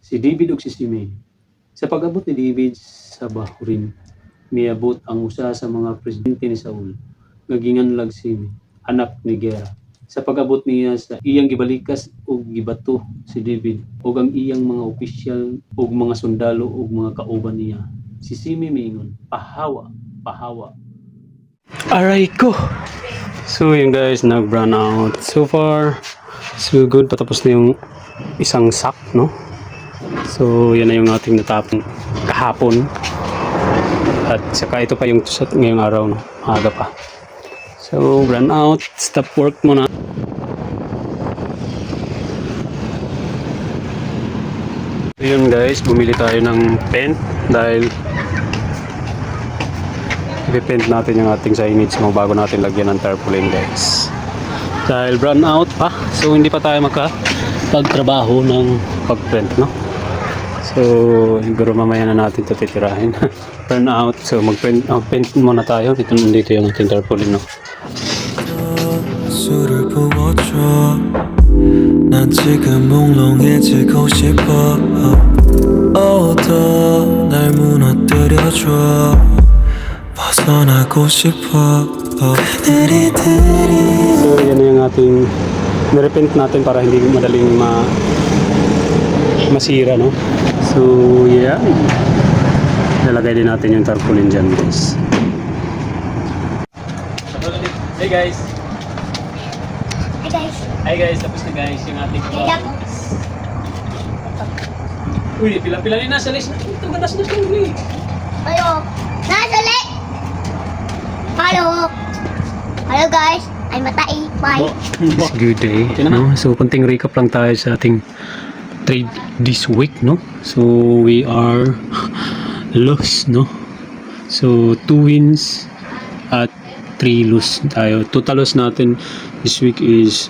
si David ug si Simei. Sa pag-abot ni David sa Bahrain, miabot ang usa sa mga presidente ni Saul, nga ginganlag Simei, anak ni Gera. Sa pag-abot niya sa iyang gibalikas ug gibato si David ug ang iyang mga opisyal ug mga sundalo ug mga kauban niya. Si Simei miingon, "Pahawa, pahawa." Aray ko! So yun guys, nag-run out. So far, so good. Patapos na yung isang sack, no? So yan na yung ating natapong kahapon. At saka ito pa yung ngayong araw, no? Maaga pa. So run out, stop work muna. So yun guys, bumili tayo ng paint dahil i-paint natin yung ating signage mo bago natin lagyan ng tarpaulin guys. Dahil run out pa, so hindi pa tayo makapagtrabaho ng pag-print, no? So siguro mamaya na natin ito titirahin. Run out, so mag-print muna tayo. Nandito yung ating tarpaulin, no? 술을 부어줘 난 지금 몽롱해지고 싶어 어두워 날 무너뜨려줘 벗어나고 싶어 그들이 So yan na yung ating nirepent natin para hindi madaling masira, no? So yeah, nalagay din natin yung tarpaulin dyan guys. Hey guys! Hi guys, tapos na guys yung ating vlog. Uy, pila-pila rin nasa list. Ito gatas na siya uli. Ayo, nasa list. Hello. Hello guys, I'm Matai. Bye. It's a good day, no? So konting recap lang tayo sa ating trade this week, no? So we are lost, no? So 2 wins at 3 lose tayo. Total loss natin this week is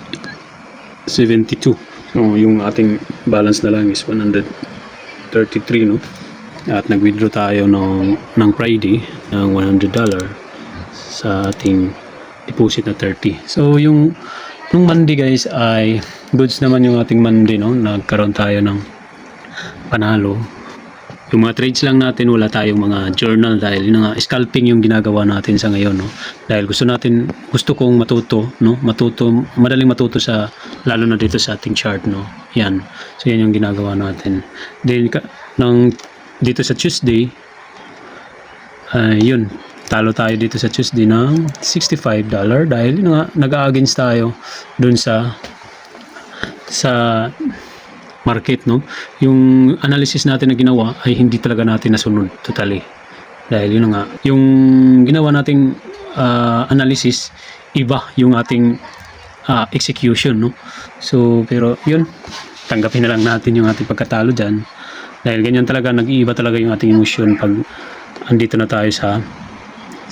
72. So yung ating balance na lang is 133, no? At nag-withdraw tayo ng Friday ng $100 sa ating deposit na 30. So yung nung Monday guys ay goods naman yung ating Monday, no? Nagkaroon tayo ng panalo. Yung mga trades lang natin, wala tayong mga journal dahil yung mga scalping yung ginagawa natin sa ngayon, no? Dahil gusto kong matuto, no? Madaling matuto sa, lalo na dito sa ating chart, no? Yan. So yan yung ginagawa natin. Then dito sa Tuesday, yun, talo tayo dito sa Tuesday ng $65 dahil nag-a-against tayo dun sa market, no? Yung analysis natin na ginawa ay hindi talaga natin nasunod totally. Dahil yun nga, yung ginawa nating analysis, iba yung ating execution, no? So, pero yun, tanggapin na lang natin yung ating pagkatalo dyan. Dahil ganyan talaga, nag-iiba talaga yung ating emotion pag andito na tayo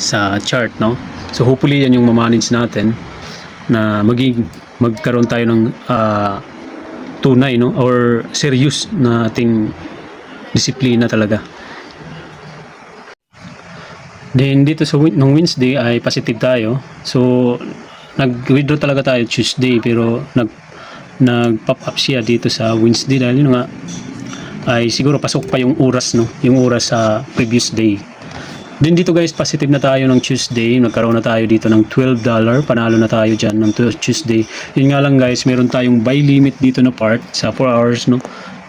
sa chart, no? So, hopefully yan yung mamanage natin na magkaroon tayo ng tunay, no, or serious na ating disiplina talaga. Then dito nung Wednesday ay positive tayo. So nag-withdraw talaga tayo Tuesday pero nag-pop up siya dito sa Wednesday dahil yun nga ay siguro pasok pa yung oras, no, yung oras sa previous day. Then dito guys, positive na tayo ng Tuesday. Nagkaroon na tayo dito ng $12. Panalo na tayo dyan ng Tuesday. Yun nga lang guys, meron tayong buy limit dito na part sa 4 hours, no?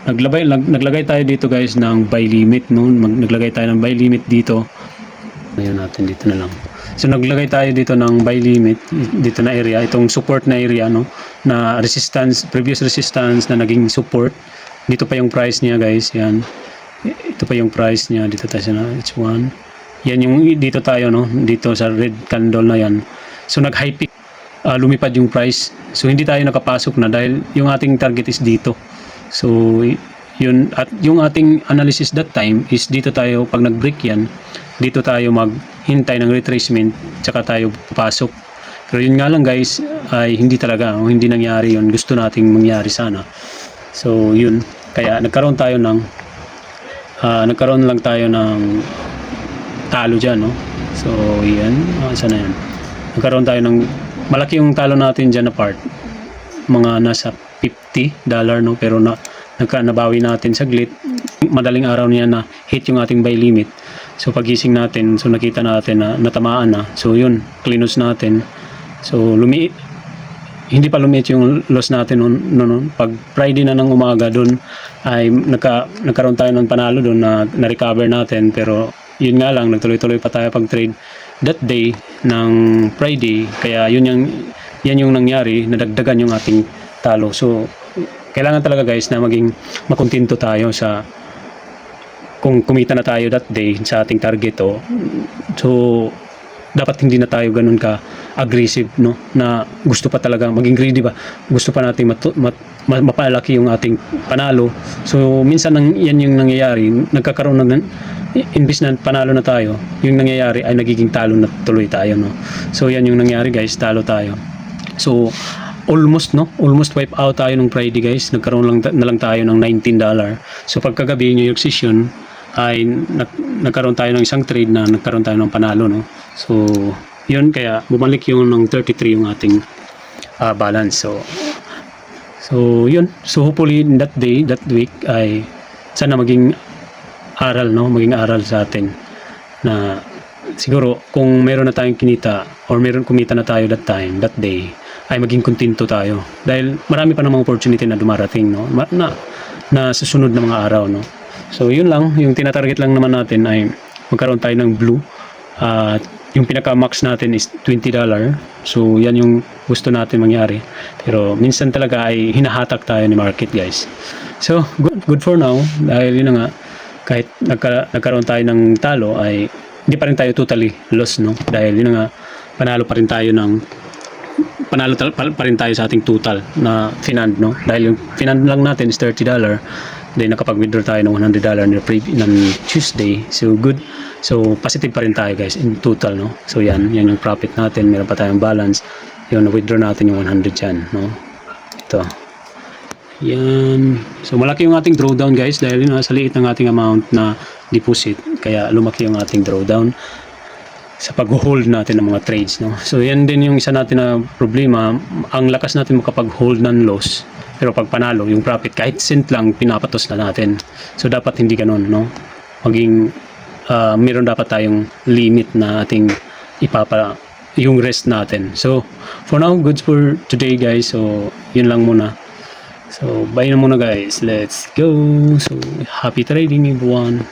Naglagay tayo dito guys ng buy limit, no? Naglagay tayo ng buy limit dito. Ngayon natin dito na lang. So naglagay tayo dito ng buy limit dito na area, itong support na area, no? Na resistance, previous resistance na naging support. Dito pa yung price niya guys, yan. Ito pa yung price niya dito tayo na H1. Yan yung dito tayo, no? Dito sa red candle na yan. So nag-high peak, lumipad yung price. So hindi tayo nakapasok na dahil yung ating target is dito. So yun, at yung ating analysis that time is dito tayo, pag nag-break yan, dito tayo maghintay ng retracement, tsaka tayo papasok. Pero yun nga lang guys, ay hindi talaga, hindi nangyari yun. Gusto nating mangyari sana. So yun, kaya nagkaroon lang tayo ng talo dyan, no? So yan, saan na yan? Nagkaroon tayo ng malaki yung talo natin dyan na part, mga nasa $50, no? Pero nabawi natin saglit. Madaling araw niya na hit yung ating buy limit. So pagising natin, so nakita natin na natamaan na. So yun, cleanose natin. So hindi pa lumiit yung loss natin noon. Pag Friday na ng umaga doon ay nagkaroon tayo ng panalo doon na recover natin, pero yun nga lang, nagtuloy-tuloy pa tayo pag trade that day ng Friday, kaya yan yung nangyari, nadagdagan yung ating talo. So kailangan talaga guys na maging makontento tayo sa kung kumita na tayo that day sa ating target. So dapat hindi na tayo ganun ka aggressive, no, na gusto pa talaga maging greedy ba, gusto pa natin mapalaki yung ating panalo. So minsan yan yung nangyayari, nagkakaroon ng imbis na panalo na tayo, yung nangyayari ay nagiging talo na tuloy tayo, no. So yan yung nangyari guys, talo tayo. So almost wipe out tayo nung Friday guys, nagkaroon na lang tayo ng $19. So pagkagabi New York session ay nagkaroon tayo ng isang trade na nagkaroon tayo ng panalo, no. So yun, kaya bumalik yung ng 33 yung ating balance. So yun, so hopefully in that week ay sana maging aral sa atin na siguro kung meron na tayong kinita or kumita na tayo that day ay maging kontento tayo dahil marami pa namang opportunity na dumarating, no, na susunod na mga araw, no. So yun lang, yung tinatarget lang naman natin ay magkaroon tayo ng blue. Yung pinaka-max natin is $20. So yan yung gusto natin mangyari. Pero minsan talaga ay hinahatak tayo ni market guys. So good for now, dahil yun na nga, kahit nagkaroon tayo ng talo ay hindi pa rin tayo totally lost, no. Dahil yun na nga, panalo pa rin tayo sa ating total na finand, no. Dahil yung finand lang natin is $30. Then nakapag-withdraw tayo ng $100 ng Tuesday. So good. So positive pa rin tayo guys in total, no. So yan yung profit natin, meron pa tayong balance. Yun, na-withdraw natin yung 100 dyan, no. Ito. Yan. So malaki yung ating drawdown guys dahil yun, sa liit ng ating amount na deposit. Kaya lumaki yung ating drawdown sa pag-hold natin ng mga trades, no. So yan din yung isa natin na problema. Ang lakas natin makapag-hold ng loss. Pero pag panalo, yung profit, kahit cent lang, pinapatos na natin. So, dapat hindi ganun, no? Maging, meron dapat tayong limit na ating yung rest natin. So, for now, goods for today, guys. So, yun lang muna. So, bye na muna, guys. Let's go. So, happy trading, everyone.